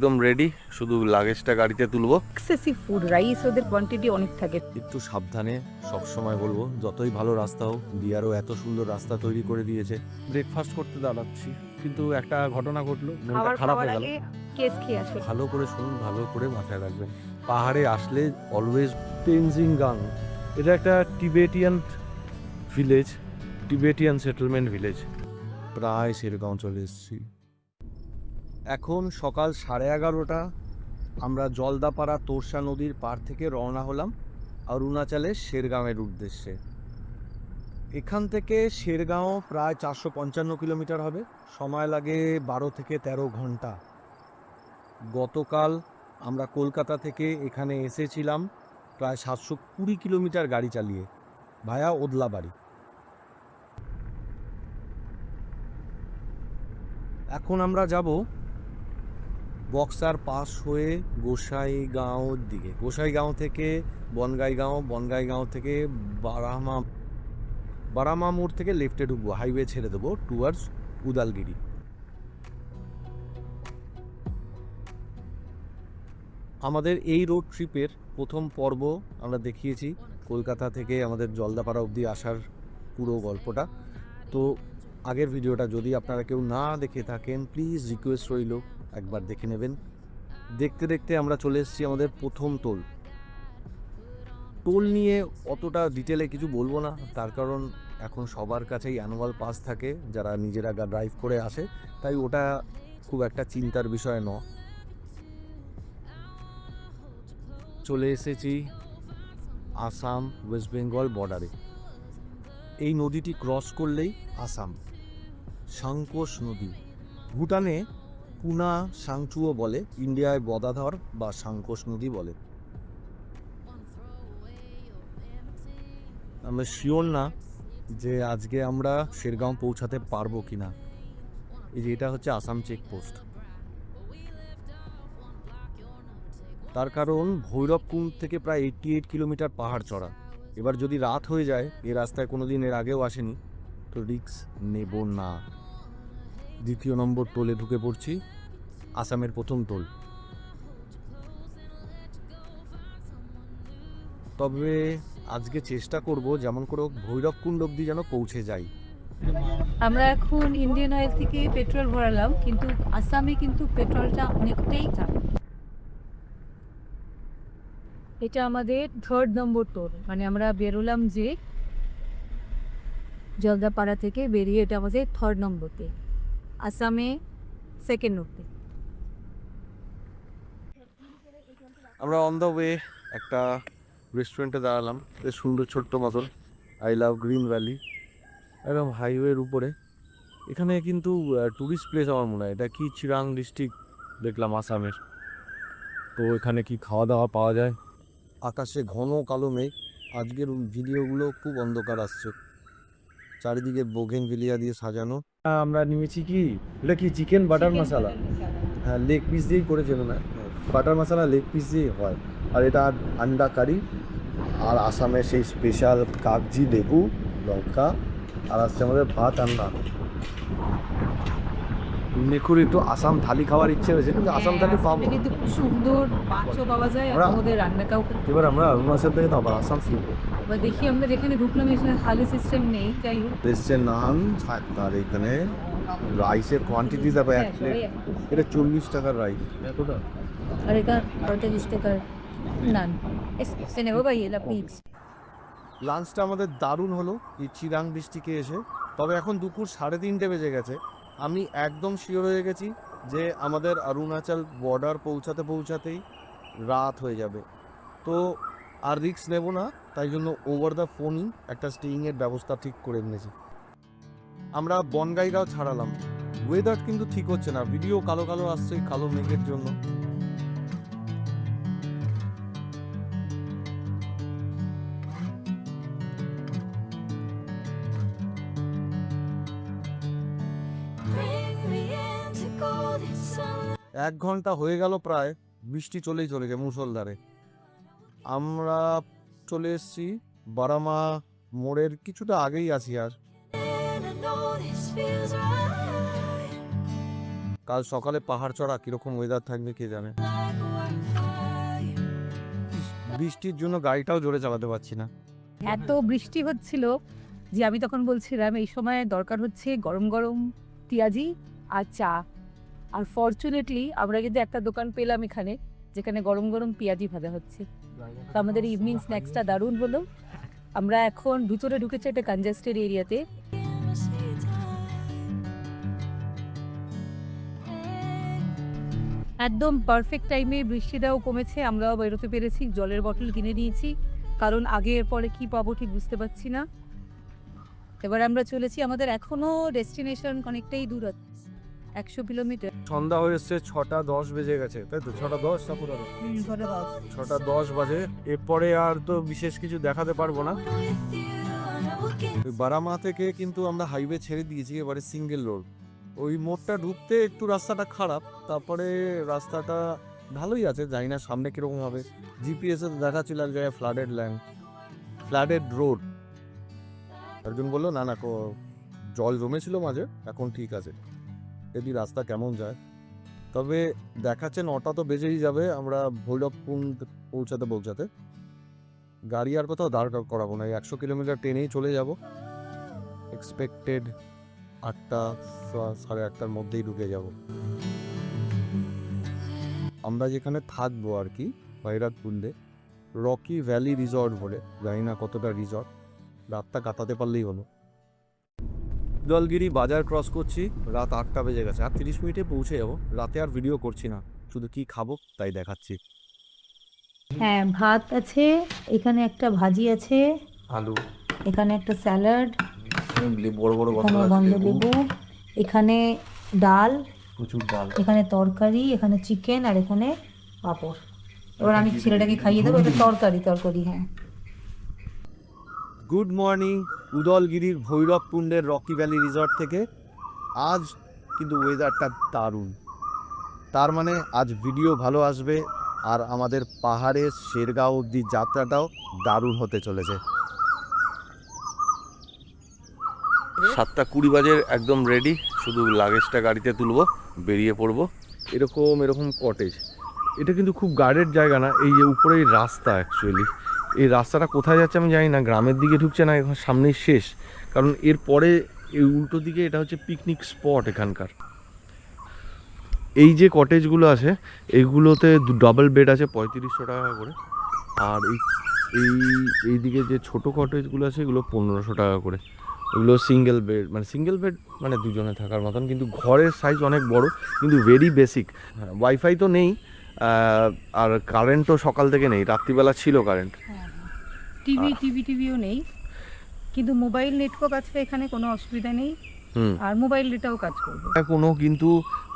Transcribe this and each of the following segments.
একদম রেডি, শুধু লাগেজটা গাড়িতে তুলবো। এক্সেসিভ ফুড, রাইস ওদের কোয়ান্টিটি অনেক থাকে। একটু সাবধানে, সব সময় বলবো, যতই ভালো রাস্তা হোক, বিয়ারও এত সুন্দর রাস্তা তৈরি করে দিয়েছে। ব্রেকফাস্ট করতে দাঁড়াচ্ছি, কিন্তু একটা ঘটনা ঘটলো, মনটা খারাপ হয়ে গেল। কেস খেয়ে আসবে। ভালো করে শুনুন, ভালো করে মাথায় রাখবেন। পাহাড়ে আসলে অলওয়েজ তেনজিং গাং, এটা একটা Tibetan village, Tibetan settlement village. প্রায় শেরগাঁও চলে এসেছি। এখন সকাল 11:30। আমরা জলদাপাড়া তোরসা নদীর পাড় থেকে রওনা হলাম অরুণাচলের শেরগাঁওয়ের উদ্দেশ্যে। এখান থেকে শেরগাঁও প্রায় 455 কিলোমিটার হবে, সময় লাগে 12 থেকে 13 ঘন্টা। গতকাল আমরা কলকাতা থেকে এখানে এসেছিলাম প্রায় 720 কিলোমিটার গাড়ি চালিয়ে ভায়া ওদলাবাড়ি। এখন আমরা যাব বক্সার পাস হয়ে গোসাইগাঁওর দিকে। গোসাইগাঁও থেকে বনগাইগাঁও, বনগাইগাঁও থেকে বারামা মোড় থেকে লেফটে ঢুকবো, হাইওয়ে ছেড়ে দেবো টুয়ার্ডস উদালগিরি। আমাদের এই রোড ট্রিপের প্রথম পর্ব আমরা দেখিয়েছি কলকাতা থেকে আমাদের জলদাপাড়া অবধি আসার পুরো গল্পটা। তো আগের ভিডিওটা যদি আপনারা কেউ না দেখে থাকেন, প্লিজ রিকোয়েস্ট রইল একবার দেখে নেবেন। দেখতে দেখতে আমরা চলে এসেছি আমাদের প্রথম টোল। টোল নিয়ে অতটা ডিটেলে কিছু বলবো না, তার কারণ এখন সবার কাছেই অ্যানুয়াল পাস থাকে যারা নিজেরা ড্রাইভ করে আসে, তাই ওটা খুব একটা চিন্তার বিষয় নয়। চলে এসেছি আসাম ওয়েস্ট বেঙ্গল বর্ডারে। এই নদীটি ক্রস করলেই আসাম। সাংকোশ নদী, ভুটানে পুনা সাংচুও বলে, ইন্ডিয়ায় বদাধর বা সাংকোশ নদী বলে। আমরা শিওর না যে আজকে আমরা শেরগাঁও পৌঁছাতে পারবো কিনা। এই যে এটা হচ্ছে আসাম চেকপোস্ট, তার কারণ ভৈরবকুণ্ড থেকে প্রায় 88 কিলোমিটার পাহাড় চড়া। এবার যদি রাত হয়ে যায়, এই রাস্তায় কোনোদিন এর আগেও আসেনি, তো রিস্ক নেব না। দ্বিতীয় নম্বর টোলে ঢুকে পড়ছি, আসামের প্রথম টোল। তবে আজকে চেষ্টা করব যেমন করে ভৈরবকুণ্ড অবধি যেন পৌঁছে যাই। আমরা এখন ইন্ডিয়ান অয়েল থেকে পেট্রোল ভরালাম, কিন্তু আসামে কিন্তু পেট্রোলটা অনেকটাই দাম। এটা আমাদের 3rd নম্বর টোল, মানে আমরা বেরোলাম যে জলদাপাড়া থেকে বেরিয়ে, এটা আমাদের 3rd নম্বরতে, আসামে 2nd নম্বর। আমরা অন দ্য ওয়ে একটা রেস্টুরেন্টে দাঁড়ালাম, বেশ সুন্দর ছোট্ট মতন, আই লাভ গ্রিন ভ্যালি, একদম হাইওয়ের উপরে। এখানে কিন্তু ট্যুরিস্ট প্লেস আমার মনে হয়, এটা কি চিরাং ডিস্ট্রিক্ট দেখলাম আসামের। তো এখানে কি খাওয়া দাওয়া পাওয়া যায়। আকাশে ঘন কালো মেঘ, আজকের ভিডিওগুলো খুব অন্ধকার আসছে, চারিদিকে বোগেনভিলিয়া দিয়ে সাজানো। আমরা নিয়েছি কি, এটা কি চিকেন বাটার মশলা? হ্যাঁ, লেগ পিস দিয়েই করেছে না, বাটার মশলা লেগ পিস দিয়েই হয়। আর এটা আন্ডা কারি, আর আসামের সেই স্পেশাল কাগজি লেবু লঙ্কা, আর আসছে আমাদের ভাত আর নান। নেকুর একটু আসাম থালি খাওয়ার ইচ্ছে হয়েছে, কিন্তু আসাম থালি পাবো কিন্তু খুব সুন্দর মাছও পাওয়া যায়, আর আমাদের রান্নাটাও খুব। এবার আমরা অরুণাচল থেকে তো আবার আসাম ফিরবো। এবার দেখি, আমরা যেখানে ঢুকলাম এখানে থালি সিস্টেম নেই, যাই হোক। এসছে নান, আর এখানে রাইসের কোয়ান্টিটি দেখো, এক প্লেট এটা 40 টাকার রাইস, এতটা। আর এটা 38 টাকার নান। এসে নেবো ভাই, এলা প্লিজ। লাঞ্চটা আমাদের দারুণ হলো এই চিরাং ডিস্ট্রিক্টে এসে। তবে এখন দুপুর 3:30 বেজে গেছে, আমি একদম শিওর হয়ে গেছি যে আমাদের অরুণাচল বর্ডার পৌঁছাতে পৌঁছাতেই রাত হয়ে যাবে। তো আর রিস্ক নেব না, তাই জন্য ওভার দ্য ফোনই একটা স্টেইংয়ের ব্যবস্থা ঠিক করে নিয়েছি। আমরা বনগাইগাঁও ছাড়ালাম, ওয়েদার কিন্তু ঠিক হচ্ছে না, ভিডিও কালো কালো আসছে কালো মেঘের জন্য। এক ঘন্টা হয়ে গেল প্রায়, বৃষ্টি চলেই চলেছে মুষলধারে। আমরা চলে এসেছি বারামা মোড়ের কিছুটা আগেই আছি। আর কাল সকালে পাহাড় চড়া কিরকম ওয়েদার থাকবে কে জানে। বৃষ্টির জন্য গাড়িটাও জোরে চালাতে পারছি না। এত বৃষ্টি হচ্ছিল যে আমি তখন বলছিলাম এই সময় দরকার হচ্ছে গরম গরম পেঁয়াজি আর চা। আর ফরচুনেটলি আমরা কিন্তু একটা দোকান পেলাম এখানে যেখানে গরম গরম পেঁয়াজি ভাজা হচ্ছে। তো আমাদের ইভিনিং স্ন্যাক্সটা দারুণ হলো। আমরা এখন ভিতরে ঢুকেছি একটা কনজেস্টেড এরিয়াতে। একদম পারফেক্ট টাইমে বৃষ্টিটাও কমেছে, আমরাও বেরোতে পেরেছি। জলের বোতল কিনে নিয়েছি কারণ আগে এর পরে কি পাবো ঠিক বুঝতে পারছি না। এবার আমরা চলেছি, আমাদের এখনো ডেস্টিনেশন অনেকটাই দূর আছে, 100 কিলোমিটার। সন্ধ্যা হয়ে এসছে, 6:10 বেজে গেছে, তাই তো? 6:10 না পুরো 6:10 বাজে। এরপরে আর তো বিশেষ কিছু দেখাতে পারবো না। বারামা থেকে কিন্তু আমরা হাইওয়ে ছেড়ে দিয়েছি, এবারে সিঙ্গেল রোড। ওই মোড়টা ঢুকতে একটু রাস্তাটা খারাপ, তারপরে রাস্তাটা ভালোই আছে, জানি না সামনে কিরকম হবে। জিপিএস এ দেখাচ্ছিল এক জায়গায় ফ্লাডেড রোড। একজন বললো না না জল জমেছিল মাঝে, এখন ঠিক আছে। যদি রাস্তা কেমন যায়, তবে দেখাচ্ছে 9টা তো বেজেই যাবে। আমরা ভৈরবকুণ্ড পৌঁছাতে গাড়ি আর কোথাও দাঁড় করাবো না, 100 কিলোমিটার ট্রেনেই চলে যাব। এক্সপেক্টেড 8টা 8:30টার মধ্যেই ঢুকে যাব। আমরা যেখানে থাকবো আর কি ভৈরবকুণ্ডে, রকি ভ্যালি রিসর্ট বলে, জানি না কতটা রিসর্ট, রাতটা কাটাতে পারলেই হলো। উদলগিরি বাজার ক্রস করছি, রাত 8টা বেজে গেছে, আর 30 মিনিটে পৌঁছে যাবো। রাতে আর ভিডিও করছি না, শুধু কি খাবো তাই দেখাচ্ছি। হ্যাঁ, ভাত আছে, এখানে একটা ভাজি আছে, আলু, এখানে একটা স্যালাড, বড় বড় এখানে গন্ধলেবু, এখানে ডাল, প্রচুর ডাল, এখানে তরকারি, এখানে চিকেন, আর এখানে পাঁপড়। এবার আমি ছেলেটাকে খাইয়ে দেবো। এটা তরকারি। হ্যাঁ, গুড মর্নিং উদলগিরির ভৈরবকুণ্ডের রকি ভ্যালি রিসর্ট থেকে। আজ কিন্তু ওয়েদারটা দারুণ, তার মানে আজ ভিডিও ভালো আসবে, আর আমাদের পাহাড়ের শেরগাঁও অব্দি যাত্রাটাও দারুণ হতে চলেছে। 7:20 বাজে, একদম রেডি, শুধু লাগেজটা গাড়িতে তুলবো, বেরিয়ে পড়বো। এরকম কটেজ, এটা কিন্তু খুব গার্ডেড জায়গা না। এই যে উপরে এই রাস্তা, অ্যাকচুয়ালি এই রাস্তাটা কোথায় যাচ্ছে আমি জানি না, গ্রামের দিকে ঢুকছে না, এখন সামনেই শেষ। কারণ এরপরে এই উল্টো দিকে এটা হচ্ছে পিকনিক স্পট এখানকার। এই যে কটেজগুলো আছে এইগুলোতে ডাবল বেড আছে 3500 টাকা করে, আর এই দিকে যে ছোট কটেজগুলো আছে এগুলো 1500 টাকা করে। এগুলো সিঙ্গেল বেড মানে দুজনে থাকার মতন, কিন্তু ঘরের সাইজ অনেক বড়, কিন্তু ভেরি বেসিক। ওয়াইফাই তো নেই, আর কারেন্টও সকাল থেকে নেই, রাত্রিবেলা ছিল কারেন্ট। টিভিও নেই, কিন্তু মোবাইল নেটওয়ার্ক আছে এখানে, কোনো অসুবিধা নেই। আর মোবাইল ডেটাও কাজ করবে। কোনো কিন্তু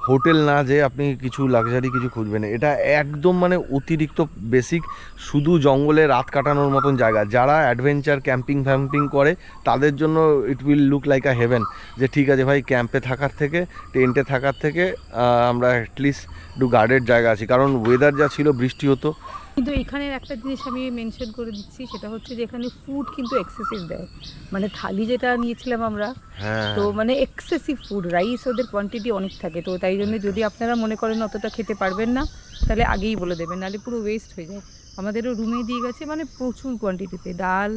হোটেল না যে আপনি কিছু লাক্সারি কিছু খুঁজবেন, এটা একদম মানে অতিরিক্ত বেসিক, শুধু জঙ্গলে রাত কাটানোর মতন জায়গা। যারা অ্যাডভেঞ্চার ক্যাম্পিং করে তাদের জন্য it will look like a haven. যে ঠিক আছে ভাই, ক্যাম্পে থাকার থেকে, টেন্টে থাকার থেকে আমরা অ্যাটলিস্ট একটু গার্ডেড জায়গা আছি, কারণ ওয়েদার যা ছিল, বৃষ্টি হতো। কিন্তু এখানের একটা জিনিস আমি মেনশন করে দিচ্ছি, সেটা হচ্ছে যে এখানে ফুড কিন্তু এক্সেসিভ দেয়। মানে থালি যেটা নিয়েছিলাম আমরা, তো মানে এক্সেসিভ ফুড, রাইস ওদের কোয়ান্টিটি অনেক থাকে। তো তাই জন্য যদি আপনারা মনে করেন অতটা খেতে পারবেন না, তাহলে আগেই বলে দেবেন, নাহলে পুরো ওয়েস্ট হয়ে যায়। আমাদেরও রুমে দিয়ে গেছে মানে প্রচুর কোয়ান্টিটিতে, ডাল,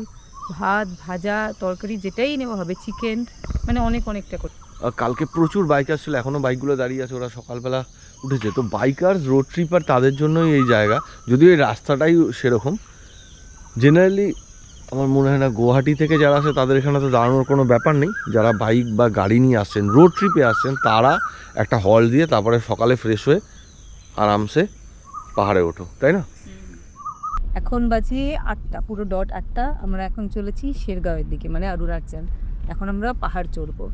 ভাত, ভাজা, তরকারি যেটাই নেওয়া হবে, চিকেন, মানে অনেকটা করে। কালকে প্রচুর বাইকার ছিল, এখনও বাইকগুলো দাঁড়িয়ে আছে, ওরা সকালবেলা উঠেছে। তো বাইকার রোড ট্রিপার তাদের জন্যই এই জায়গা, যদিও এই রাস্তাটাই সেরকম। জেনারেলি আমার মনে হয় না গুয়াহাটি থেকে যারা আসে তাদের এখানে তো দাঁড়ানোর কোনো ব্যাপার নেই। যারা বাইক বা গাড়ি নিয়ে আসছেন, রোড ট্রিপে আসছেন, তারা একটা হল দিয়ে তারপরে সকালে ফ্রেশ হয়ে আরামসে পাহাড়ে ওঠো, তাই না? এখন বাজে 8টা, পুরো ডট 8টা। আমরা এখন চলেছি শেরগাঁওয়ের দিকে, মানে অরুণাচল। এখন আমরা পাহাড় চড়বো।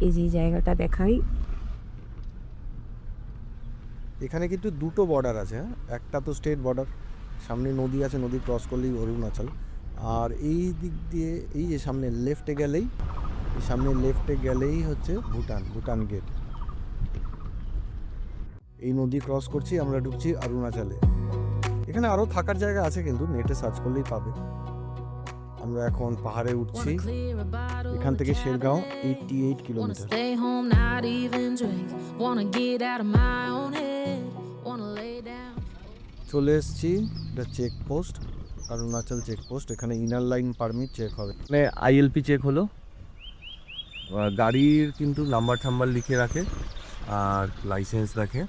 এই যে জায়গাটা দেখাই, এখানে কিন্তু দুটো বর্ডার আছে, একটা তো স্টেট বর্ডার, সামনে নদী আছে, নদী ক্রস করলেই অরুণাচল। আর এই দিক দিয়ে এই যে সামনে লেফটে গেলেই হচ্ছে ভুটান গেট। এই নদী ক্রস করছি, আমরা ঢুকছি অরুণাচলে। এখানে আরও থাকার জায়গা আছে, কিন্তু নেটে সার্চ করলেই পাবে। আমরা এখন পাহাড়ে উঠছি। এখান থেকে শেরগাঁও 88 কিলোমিটার। চলে এসেছি, এটা চেকপোস্ট, অরুণাচল চেকপোস্ট। এখানে ইনার লাইন পারমিট চেক হবে, মানে আইএলপি চেক হলো। গাড়ির কিন্তু নাম্বার টাম্বার লিখে রাখে আর লাইসেন্স রাখে,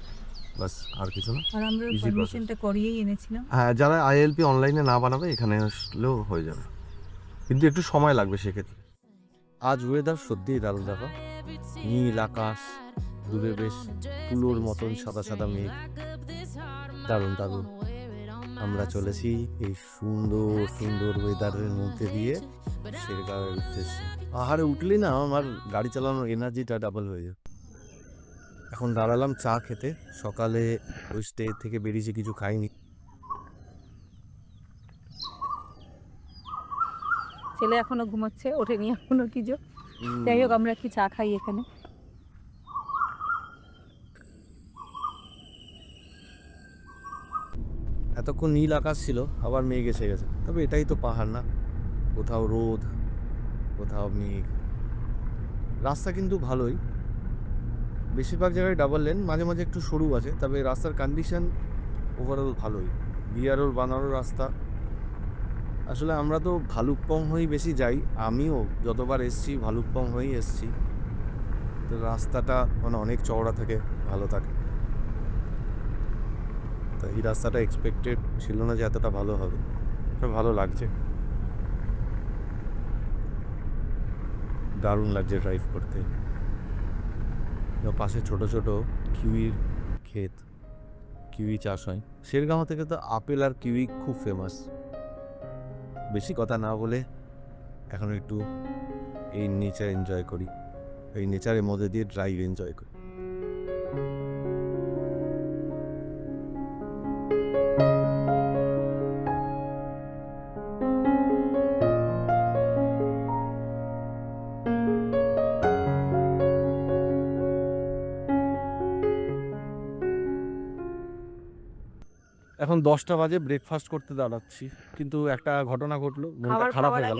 বাস আর কিছু না। আর আমরা পারমিশনটা করিয়েই এনেছিলাম। হ্যাঁ, যারা আইএলপি অনলাইনে না বানাবে এখানে আসলেও হয়ে যাবে, কিন্তু একটু সময় লাগবে সেক্ষেত্রে। আজ ওয়েদার সত্যিই দারুণ, দেখো নীল আকাশ, দূরে বেশ তুলোর মতন সাদা সাদা মেঘ, দারুণ দারুণ। আমরা চলেছি এই সুন্দর সুন্দর ওয়েদারের মধ্যে দিয়ে শেরগাঁওয়ের উদ্দেশ্যে। পাহাড়ে উঠলেই না আমার গাড়ি চালানোর এনার্জিটা ডাবল হয়ে যায়। এখন দাঁড়ালাম চা খেতে, সকালে ওই স্টে থেকে বেরিয়েছি, কিছু খাইনি। ছেলে এখনো ঘুমাচ্ছে, ওঠেনি এখনো কিছু। যাই হোক, আমরা একটু চা খাই এখানে। এতক্ষণ নীল আকাশ ছিল, আবার মেঘ এসে গেছে। তবে এটাই তো পাহাড় না, কোথাও রোদ কোথাও মেঘ। রাস্তা কিন্তু ভালোই, বেশিরভাগ জায়গায় ডাবল লেন, মাঝে মাঝে একটু সরু আছে, তবে রাস্তার কন্ডিশন ওভারঅল ভালোই। বিআরওর বানানো রাস্তা। আসলে আমরা তো ভালুকপং হয়েই বেশি যাই, আমিও যতবার এসছি ভালুকপং হয়েই এসছি। তো রাস্তাটা মানে অনেক চওড়া থাকে, ভালো থাকে। তো এই রাস্তাটা এক্সপেক্টেড ছিল না যে এতটা ভালো হবে, ভালো লাগছে, দারুণ লাগছে ড্রাইভ করতে। পাশে ছোট ছোট কিউইর ক্ষেত, কিউই চাষ হয়। শেরগাঁও থেকে তো আপেল আর কিউই খুব ফেমাস। বেশি কথা না বলে এখন একটু এই নেচার এনজয় করি, এই নেচারের মধ্যে দিয়ে ড্রাইভ এনজয় করি। এখন 10টা বাজে, ব্রেকফাস্ট করতে দাঁড়াচ্ছি, কিন্তু একটা ঘটনা ঘটলো, মনটা খারাপ হয়ে গেল।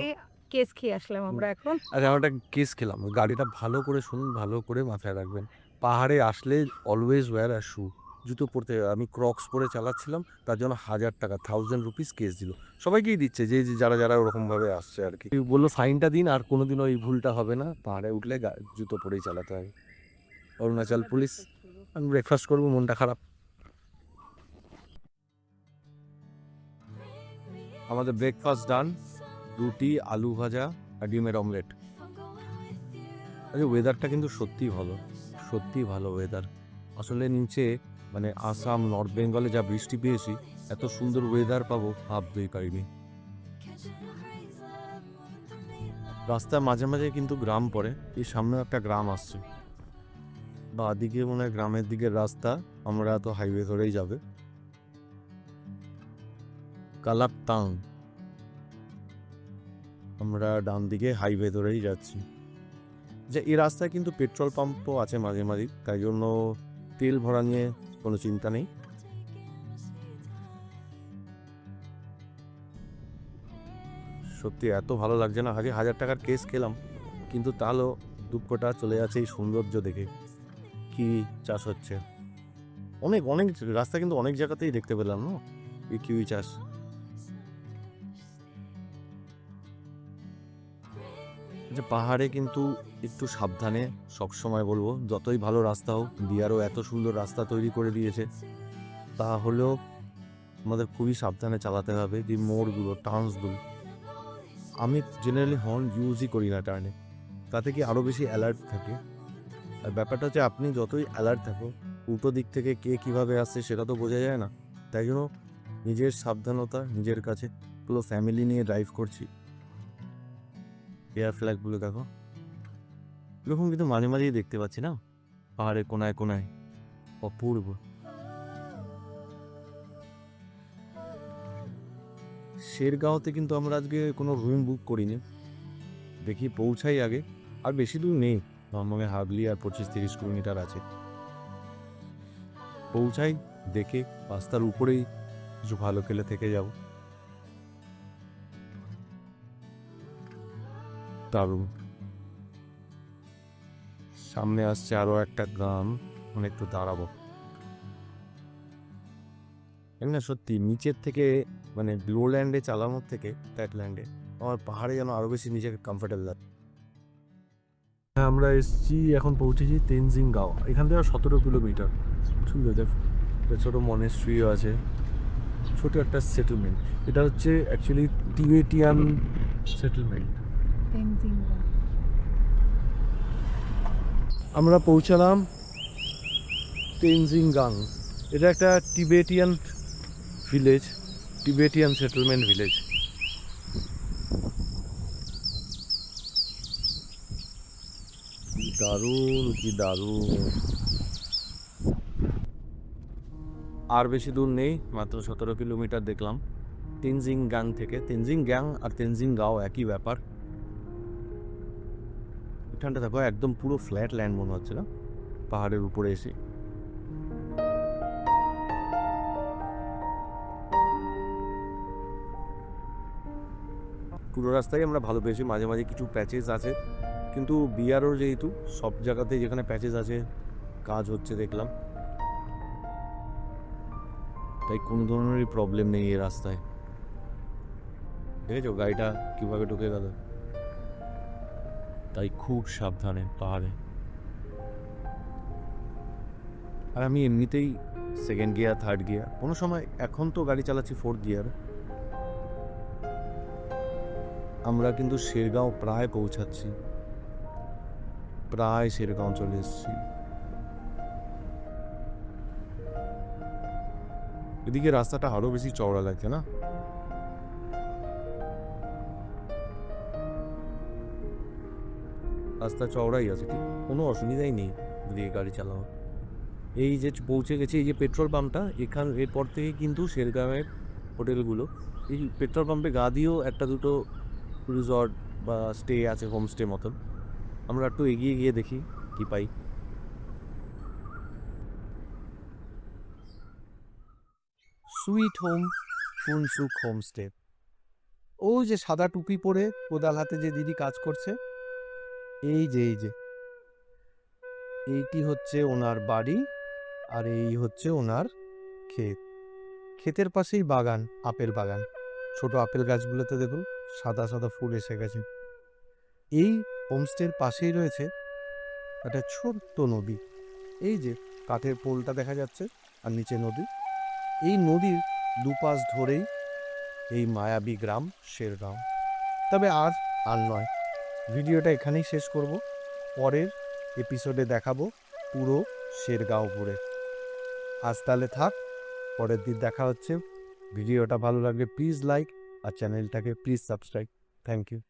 কেস খেয়ে আসলাম আমরা এখন। আচ্ছা, আমরা একটা কেস খেলাম। গাড়িটা ভালো করে শুনুন, ভালো করে মাথায় রাখবেন। পাহাড়ে আসলে অলওয়েজ ওয়্যার আ শু, জুতো পরতে। আমি ক্রক্স পরে চালাচ্ছিলাম, তার জন্য 1000 টাকা, 1000 রুপিস কেস দিল। সবাইকেই দিচ্ছে, যে যারা যারা ওরকমভাবে আসছে আর কি। বললো ফাইনটা দিন, আর কোনোদিনও এই ভুলটা হবে না, পাহাড়ে উঠলে জুতো পরেই চালাতে হবে। অরুণাচল পুলিশ। আমি ব্রেকফাস্ট করবো, মনটা খারাপ। আমাদের ব্রেকফাস্ট ডান, রুটি, আলু ভাজা আর ডিমের অমলেট। আচ্ছা, ওয়েদারটা কিন্তু সত্যিই ভালো, সত্যিই ভালো ওয়েদার। আসলে নিচে মানে আসাম, নর্থ বেঙ্গলে যা বৃষ্টি পেয়েছি, এত সুন্দর ওয়েদার পাবো ভাবতেই পারিনি। রাস্তার মাঝে মাঝে কিন্তু গ্রাম পড়ে, এই সামনে একটা গ্রাম আসছে, বা দিকে মনে হয় গ্রামের দিকের রাস্তা। আমরা তো হাইওয়ে ধরেই যাবে। কালাপতাং, আমরা ডান দিকে হাইওয়ে ধরেই যাচ্ছি। যে এই রাস্তায় কিন্তু পেট্রোল পাম্পও আছে মাঝে মাঝে, তাই জন্য তেল ভরা নিয়ে কোনো চিন্তা নেই। সত্যি এত ভালো লাগছে না, আগে 1000 টাকার কেস খেলাম, কিন্তু তাহলেও দুঃখটা চলে যাচ্ছে এই সৌন্দর্য দেখে। কি চাষ হচ্ছে, অনেক অনেক রাস্তা কিন্তু অনেক জায়গাতেই দেখতে পেলাম না এই কিউই চাষ। যে পাহাড়ে কিন্তু একটু সাবধানে সবসময় বলবো, যতই ভালো রাস্তা হোক, বিহারও এত সুন্দর রাস্তা তৈরি করে দিয়েছে, তাহলেও আমাদের খুবই সাবধানে চালাতে হবে। যে মোড়গুলো, টার্নসগুলো, আমি জেনারেলি হর্ন ইউজই করি না টার্নে, তাতে কি আরও বেশি অ্যালার্ট থাকে। আর ব্যাপারটা হচ্ছে, আপনি যতই অ্যালার্ট থাকো, উল্টো দিক থেকে কে কীভাবে আসছে সেটা তো বোঝা যায় না। তাই জন্য নিজের সাবধানতা নিজের কাছে, পুরো ফ্যামিলি নিয়ে ড্রাইভ করছি। এয়ার ফ্ল্যাগগুলো দেখো, এরকম কিন্তু মাঝে মাঝেই দেখতে পাচ্ছি না পাহাড়ের কোনায় কোনায়, অপূর্ব। শেরগাঁওতে কিন্তু আমরা আজকে কোনো রুম বুক করিনি, দেখি পৌঁছাই আগে। আর বেশি দূর নেই, নর্মালি হার্ডলি আর 25-30 কিলোমিটার আছে। পৌঁছাই, দেখে রাস্তার উপরেই কিছু ভালো খেলে থেকে যাব। দারুণ। সামনে আসছে আরো একটা গ্রাম, মানে একটু দাঁড়াবো। না সত্যি নিচের থেকে মানে লোল্যান্ডে চালানোর থেকে ফ্ল্যাটল্যান্ডে আমার পাহাড়ে যেন আরো বেশি নিজেকে কমফোর্টেবল লাগে। হ্যাঁ, আমরা এসেছি, এখন পৌঁছেছি তেনজিং গাঁও। এখান থেকে 17 কিলোমিটার। ঠিক আছে, ছোটো মনেস্ট্রিও আছে, ছোট একটা সেটেলমেন্ট। এটা হচ্ছে অ্যাকচুয়ালি টিবেটিয়ান সেটেলমেন্ট। আমরা পৌঁছালাম তেনজিং গাং। এটা একটা Tibetan village, Tibetan settlement village. কি দারুণ, কি দারুণ। আর বেশি দূর নেই, মাত্র 17 কিলোমিটার দেখলাম তেনজিং গাং থেকে। তেনজিং গ্যাং আর তেনজিং গাঁও একই ব্যাপার। এখানটা দেখো একদম পুরো ফ্ল্যাট ল্যান্ড মনে হচ্ছে না, পাহাড়ের উপরে এসে। পুরো রাস্তায় আমরা ভালো পেয়েছি, মাঝে মাঝে কিছু প্যাচেস আছে, কিন্তু বিআরও যেহেতু সব জায়গাতে যেখানে প্যাচেস আছে কাজ হচ্ছে দেখলাম, তাই কোনো ধরনেরই প্রবলেম নেই এই রাস্তায়। দেখেছো গাড়িটা কিভাবে ঢুকে গেল, তাই খুব সাবধানে পাহাড়ে। আর আমি এমনিতেই সেকেন্ড গিয়ার, থার্ড গিয়ার, কোনো সময় এখন তো গাড়ি চালাচ্ছি 4th গিয়ার। আমরা কিন্তু শেরগাঁও প্রায় পৌঁছাচ্ছি, প্রায় শেরগাঁও চলে এসেছি। এদিকে রাস্তাটা আরো বেশি চওড়া লাগছে না? রাস্তা চওড়াই আছে, ঠিক কোনো অসুবিধাই নেই এদিকে গাড়ি চালানো। এই যে পৌঁছে গেছে, এই যে পেট্রোল পাম্পটা, এরপর থেকে কিন্তু শেরগাঁওয়ের হোটেলগুলো, এই পেট্রোল পাম্পে গা দিয়েও একটা দুটো রিসর্ট বা স্টে আছে, হোমস্টে মতন। আমরা একটু এগিয়ে গিয়ে দেখি কি পাই। Sweet home Phunsuk homestay. ওই যে সাদা টুপি পরে কোদাল হাতে যে দিদি কাজ করছে, এই যে এইটি হচ্ছে ওনার বাড়ি, আর এই হচ্ছে ওনার ক্ষেত। ক্ষেতের পাশেই বাগান, আপেল বাগান। ছোট আপেল গাছগুলোতে দেখুন সাদা সাদা ফুল এসে গেছে। এই হোমস্টের পাশেই রয়েছে একটা ছোট্ট নদী। এই যে কাঠের পোলটা দেখা যাচ্ছে, আর নিচে নদী। এই নদীর দুপাশ ধরেই এই মায়াবী গ্রাম শেরগাঁও। তবে আজ আর নয়, ভিডিওটা এখানেই শেষ করব। পরের এপিসোডে দেখাবো পুরো শেরগাঁও ঘুরে। আজ তাহলে থাক, পরের দিন দেখা হচ্ছে। ভিডিওটা ভালো লাগলে প্লিজ লাইক, আর চ্যানেলটাকে প্লিজ সাবস্ক্রাইব। Thank you.